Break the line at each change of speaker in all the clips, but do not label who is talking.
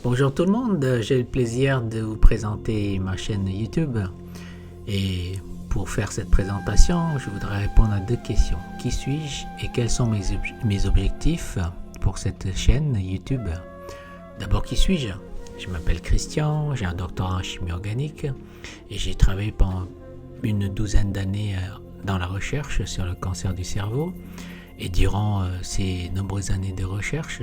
Bonjour tout le monde, j'ai le plaisir de vous présenter ma chaîne YouTube. Et pour faire cette présentation, je voudrais répondre à deux questions. Qui suis-je et quels sont mes objectifs pour cette chaîne YouTube? D'abord, qui suis-je? Je m'appelle Christian, j'ai un doctorat en chimie organique et j'ai travaillé pendant une douzaine d'années dans la recherche sur le cancer du cerveau. Et durant ces nombreuses années de recherche,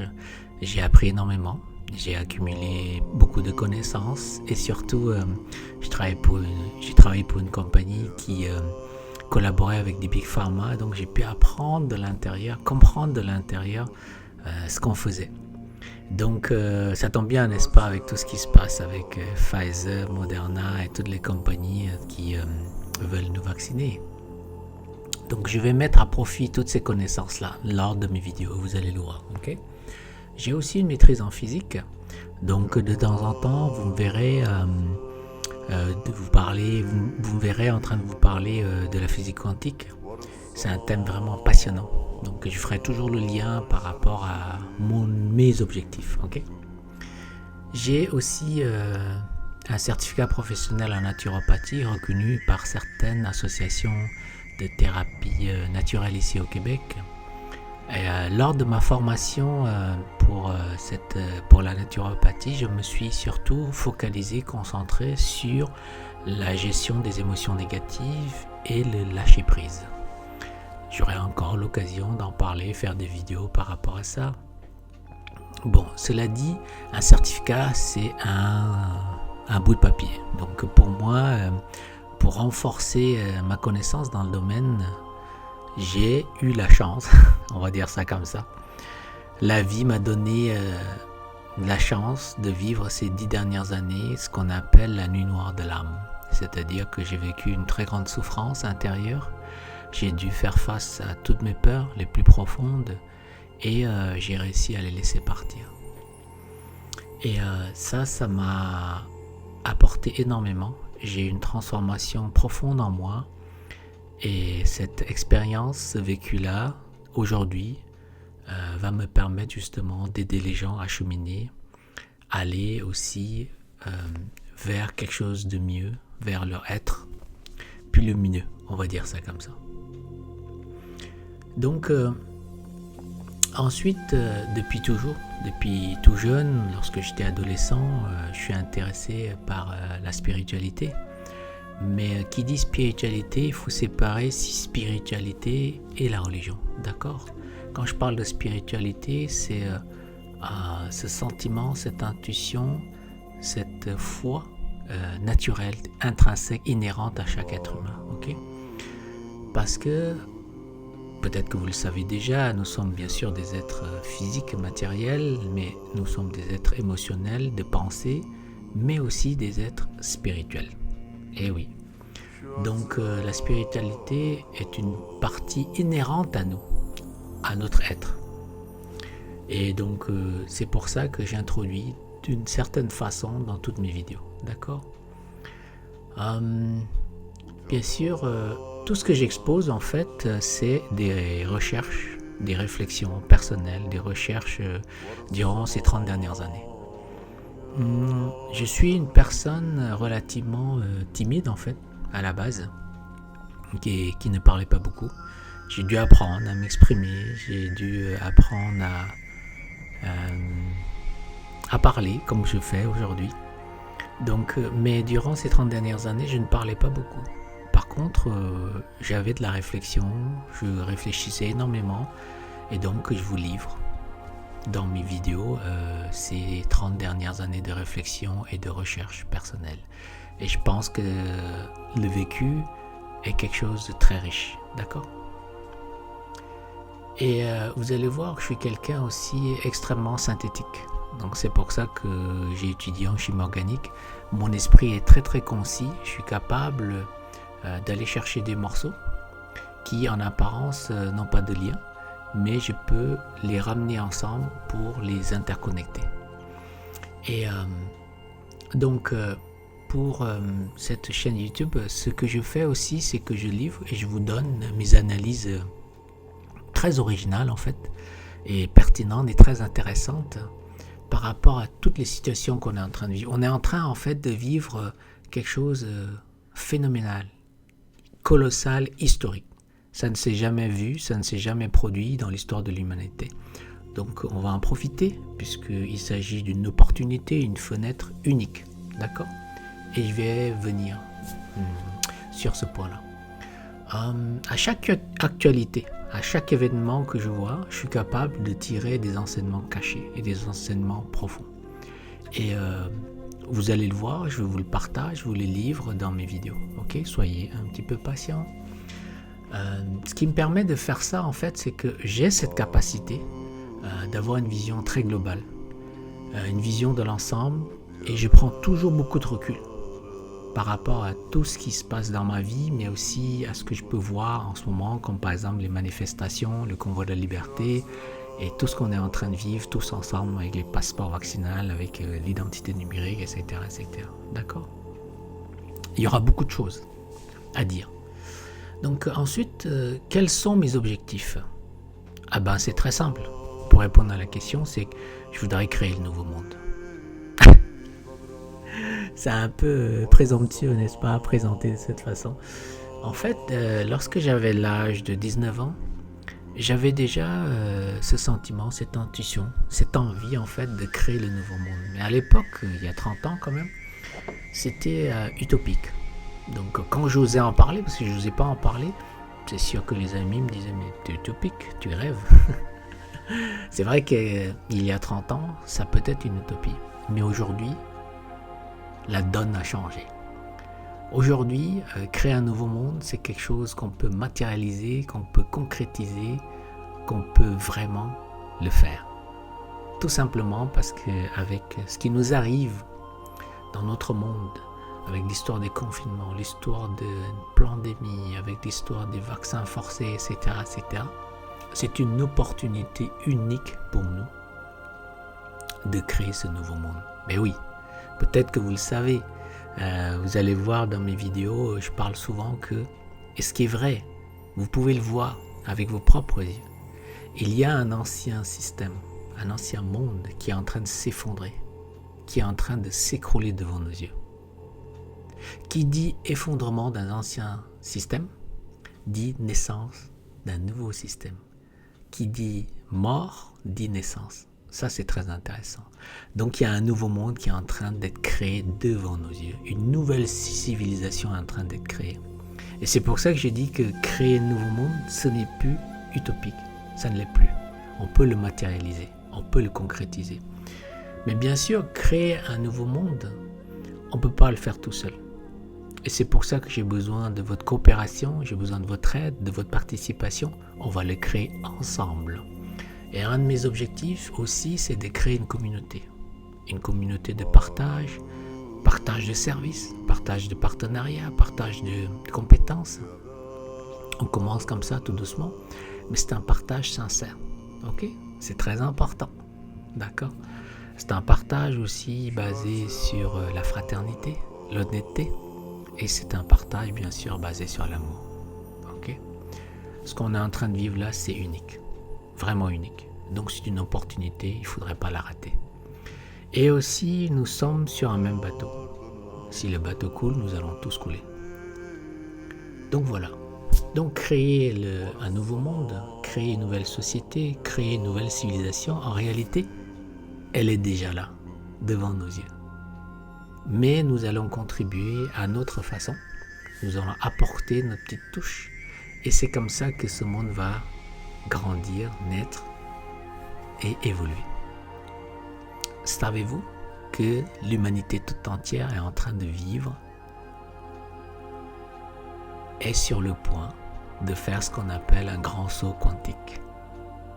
j'ai appris énormément. J'ai accumulé beaucoup de connaissances et surtout, j'ai travaillé pour une compagnie qui collaborait avec des big pharma, donc j'ai pu apprendre de l'intérieur, comprendre de l'intérieur ce qu'on faisait. Donc ça tombe bien, n'est-ce pas, avec tout ce qui se passe avec Pfizer, Moderna et toutes les compagnies qui veulent nous vacciner. Donc je vais mettre à profit toutes ces connaissances-là lors de mes vidéos, vous allez le voir, ok? J'ai aussi une maîtrise en physique, donc de temps en temps, vous me verrez vous me verrez en train de vous parler de la physique quantique. C'est un thème vraiment passionnant, donc je ferai toujours le lien par rapport à mes objectifs. Okay. J'ai aussi un certificat professionnel en naturopathie reconnu par certaines associations de thérapie naturelle ici au Québec. Et, lors de ma formation pour la naturopathie, je me suis surtout focalisé, concentré sur la gestion des émotions négatives et le lâcher prise. J'aurai encore l'occasion d'en parler, faire des vidéos par rapport à ça. Bon, cela dit, un certificat, c'est un bout de papier. Donc pour moi, pour renforcer ma connaissance dans le domaine, j'ai eu la chance, on va dire ça comme ça. La vie m'a donné la chance de vivre ces 10 dernières années ce qu'on appelle la nuit noire de l'âme. C'est-à-dire que j'ai vécu une très grande souffrance intérieure. J'ai dû faire face à toutes mes peurs les plus profondes et j'ai réussi à les laisser partir. Et ça m'a apporté énormément. J'ai eu une transformation profonde en moi. Et cette expérience, ce vécu-là, aujourd'hui, va me permettre justement d'aider les gens à cheminer, aller aussi vers quelque chose de mieux, vers leur être plus lumineux, on va dire ça comme ça. Donc, ensuite, depuis tout jeune, lorsque j'étais adolescent, je suis intéressé par la spiritualité. Mais qui dit spiritualité, il faut séparer spiritualité et la religion, d'accord? Quand je parle de spiritualité, c'est ce sentiment, cette intuition, cette foi naturelle, intrinsèque, inhérente à chaque être humain, ok? Parce que, peut-être que vous le savez déjà, nous sommes bien sûr des êtres physiques, matériels, mais nous sommes des êtres émotionnels, de pensée, mais aussi des êtres spirituels. Et oui. Donc la spiritualité est une partie inhérente à nous, à notre être. Et donc c'est pour ça que j'introduis d'une certaine façon dans toutes mes vidéos. D'accord? Bien sûr, tout ce que j'expose en fait, c'est des recherches, des réflexions personnelles, des recherches durant ces 30 dernières années. Je suis une personne relativement timide en fait, à la base, qui ne parlait pas beaucoup. J'ai dû apprendre à m'exprimer, j'ai dû apprendre à parler comme je fais aujourd'hui. Donc, mais durant ces 30 dernières années, je ne parlais pas beaucoup. Par contre, j'avais de la réflexion, je réfléchissais énormément et donc je vous livre dans mes vidéos ces 30 dernières années de réflexion et de recherche personnelle. Et je pense que le vécu est quelque chose de très riche, d'accord? Et vous allez voir que je suis quelqu'un aussi extrêmement synthétique. Donc c'est pour ça que j'ai étudié en chimie organique. Mon esprit est très très concis. Je suis capable d'aller chercher des morceaux qui en apparence n'ont pas de lien, mais je peux les ramener ensemble pour les interconnecter. Et donc pour cette chaîne YouTube, ce que je fais aussi, c'est que je livre et je vous donne mes analyses très originales en fait, et pertinentes et très intéressantes par rapport à toutes les situations qu'on est en train de vivre. On est en train en fait de vivre quelque chose de phénoménal, colossal, historique. Ça ne s'est jamais vu, ça ne s'est jamais produit dans l'histoire de l'humanité. Donc on va en profiter puisqu'il s'agit d'une opportunité, une fenêtre unique. D'accord ? Et je vais venir sur ce point-là. À chaque actualité, à chaque événement que je vois, je suis capable de tirer des enseignements cachés et des enseignements profonds. Et vous allez le voir, je vous le partage, je vous les livre dans mes vidéos. Ok ? Soyez un petit peu patient. Ce qui me permet de faire ça, en fait, c'est que j'ai cette capacité d'avoir une vision très globale, une vision de l'ensemble, et je prends toujours beaucoup de recul par rapport à tout ce qui se passe dans ma vie, mais aussi à ce que je peux voir en ce moment, comme par exemple les manifestations, le convoi de la liberté, et tout ce qu'on est en train de vivre tous ensemble avec les passeports vaccinaux, avec l'identité numérique, etc., etc. D'accord ? Il y aura beaucoup de choses à dire. Donc ensuite, quels sont mes objectifs ? Ah ben c'est très simple. Pour répondre à la question, c'est que je voudrais créer le nouveau monde. C'est un peu présomptueux, n'est-ce pas, à présenter de cette façon. En fait, lorsque j'avais l'âge de 19 ans, j'avais déjà ce sentiment, cette intuition, cette envie en fait de créer le nouveau monde. Mais à l'époque, il y a 30 ans quand même, c'était utopique. Donc quand j'osais en parler, parce que je n'osais pas en parler, c'est sûr que les amis me disaient « mais t'es utopique, tu rêves ». C'est vrai qu'il y a 30 ans, ça peut être une utopie. Mais aujourd'hui, la donne a changé. Aujourd'hui, créer un nouveau monde, c'est quelque chose qu'on peut matérialiser, qu'on peut concrétiser, qu'on peut vraiment le faire. Tout simplement parce qu'avec ce qui nous arrive dans notre monde, avec l'histoire des confinements, l'histoire de pandémie, avec l'histoire des vaccins forcés, etc., etc., c'est une opportunité unique pour nous de créer ce nouveau monde. Mais oui, peut-être que vous le savez, vous allez voir dans mes vidéos, je parle souvent que, et ce qui est vrai, vous pouvez le voir avec vos propres yeux, il y a un ancien système, un ancien monde qui est en train de s'effondrer, qui est en train de s'écrouler devant nos yeux. Qui dit effondrement d'un ancien système, dit naissance d'un nouveau système. Qui dit mort, dit naissance. Ça, c'est très intéressant. Donc, il y a un nouveau monde qui est en train d'être créé devant nos yeux. Une nouvelle civilisation est en train d'être créée. Et c'est pour ça que j'ai dit que créer un nouveau monde, ce n'est plus utopique. Ça ne l'est plus. On peut le matérialiser. On peut le concrétiser. Mais bien sûr, créer un nouveau monde, on ne peut pas le faire tout seul. Et c'est pour ça que j'ai besoin de votre coopération, j'ai besoin de votre aide, de votre participation. On va le créer ensemble. Et un de mes objectifs aussi, c'est de créer une communauté. Une communauté de partage, partage de services, partage de partenariats, partage de compétences. On commence comme ça tout doucement, mais c'est un partage sincère. Ok ? C'est très important. D'accord ? C'est un partage aussi basé sur la fraternité, l'honnêteté. Et c'est un partage, bien sûr, basé sur l'amour. Ok ? Ce qu'on est en train de vivre là, c'est unique. Vraiment unique. Donc c'est une opportunité, il ne faudrait pas la rater. Et aussi, nous sommes sur un même bateau. Si le bateau coule, nous allons tous couler. Donc voilà. Donc créer un nouveau monde, créer une nouvelle société, créer une nouvelle civilisation, en réalité, elle est déjà là, devant nos yeux. Mais nous allons contribuer à notre façon. Nous allons apporter notre petite touche. Et c'est comme ça que ce monde va grandir, naître et évoluer. Savez-vous que l'humanité toute entière est en train de vivre, est sur le point de faire ce qu'on appelle un grand saut quantique.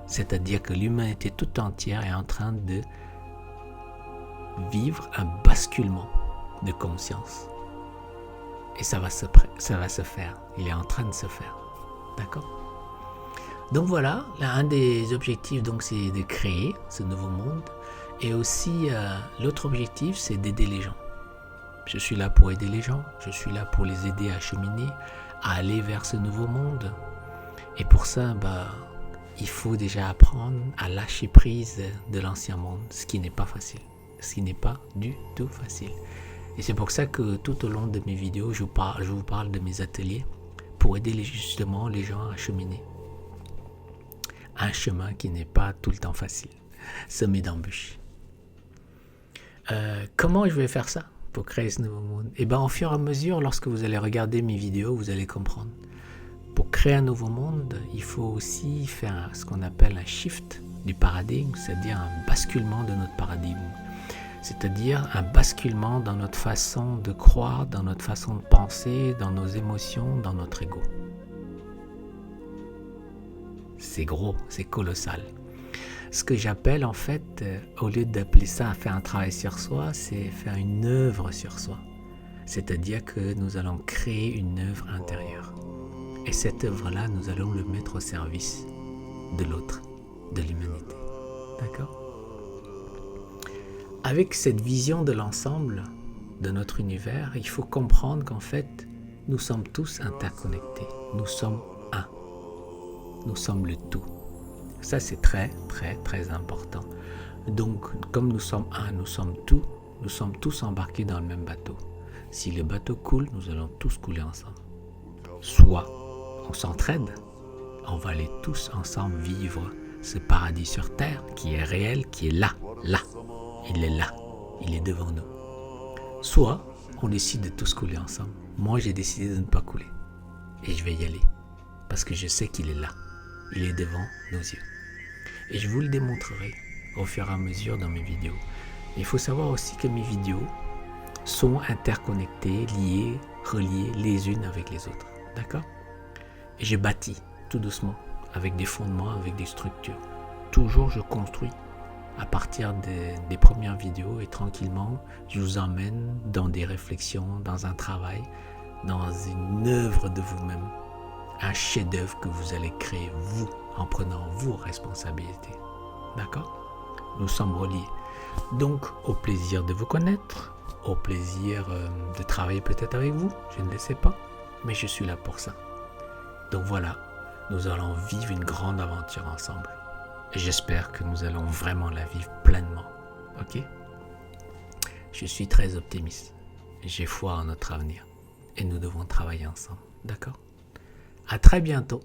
C'est-à-dire que l'humanité toute entière est en train de vivre un basculement de conscience. Et ça va se faire. Il est en train de se faire. D'accord ? Donc voilà, là, un des objectifs, donc, c'est de créer ce nouveau monde. Et aussi, l'autre objectif, c'est d'aider les gens. Je suis là pour aider les gens. Je suis là pour les aider à cheminer, à aller vers ce nouveau monde. Et pour ça, il faut déjà apprendre à lâcher prise de l'ancien monde, ce qui n'est pas facile, ce qui n'est pas du tout facile. Et c'est pour ça que tout au long de mes vidéos, je vous parle de mes ateliers pour aider justement les gens à cheminer. Un chemin qui n'est pas tout le temps facile, semé d'embûches. Comment je vais faire ça pour créer ce nouveau monde? Et bien, au fur et à mesure, lorsque vous allez regarder mes vidéos, vous allez comprendre. Pour créer un nouveau monde, il faut aussi faire ce qu'on appelle un shift du paradigme, c'est-à-dire un basculement de notre paradigme. C'est-à-dire un basculement dans notre façon de croire, dans notre façon de penser, dans nos émotions, dans notre ego. C'est gros, c'est colossal. Ce que j'appelle en fait, au lieu d'appeler ça à faire un travail sur soi, c'est faire une œuvre sur soi. C'est-à-dire que nous allons créer une œuvre intérieure. Et cette œuvre-là, nous allons le mettre au service de l'autre, de l'humanité. D'accord ? Avec cette vision de l'ensemble de notre univers, il faut comprendre qu'en fait, nous sommes tous interconnectés. Nous sommes un. Nous sommes le tout. Ça, c'est très, très, très important. Donc, comme nous sommes un, nous sommes tous embarqués dans le même bateau. Si le bateau coule, nous allons tous couler ensemble. Soit on s'entraide, on va aller tous ensemble vivre ce paradis sur terre qui est réel, qui est là. Il est là, il est devant nous. Soit on décide de tous couler ensemble. Moi, j'ai décidé de ne pas couler. Et je vais y aller. Parce que je sais qu'il est là. Il est devant nos yeux. Et je vous le démontrerai au fur et à mesure dans mes vidéos. Il faut savoir aussi que mes vidéos sont interconnectées, liées, reliées les unes avec les autres. D'accord ? Et je bâtis tout doucement, avec des fondements, avec des structures. Toujours je construis à partir des premières vidéos et tranquillement, je vous emmène dans des réflexions, dans un travail, dans une œuvre de vous-même. Un chef-d'œuvre que vous allez créer, vous, en prenant vos responsabilités. D'accord ? Nous sommes reliés. Donc, au plaisir de vous connaître, au plaisir de travailler peut-être avec vous, je ne le sais pas, mais je suis là pour ça. Donc voilà, nous allons vivre une grande aventure ensemble. Et j'espère que nous allons vraiment la vivre pleinement. Ok ? Je suis très optimiste. J'ai foi en notre avenir. Et nous devons travailler ensemble. D'accord ? À très bientôt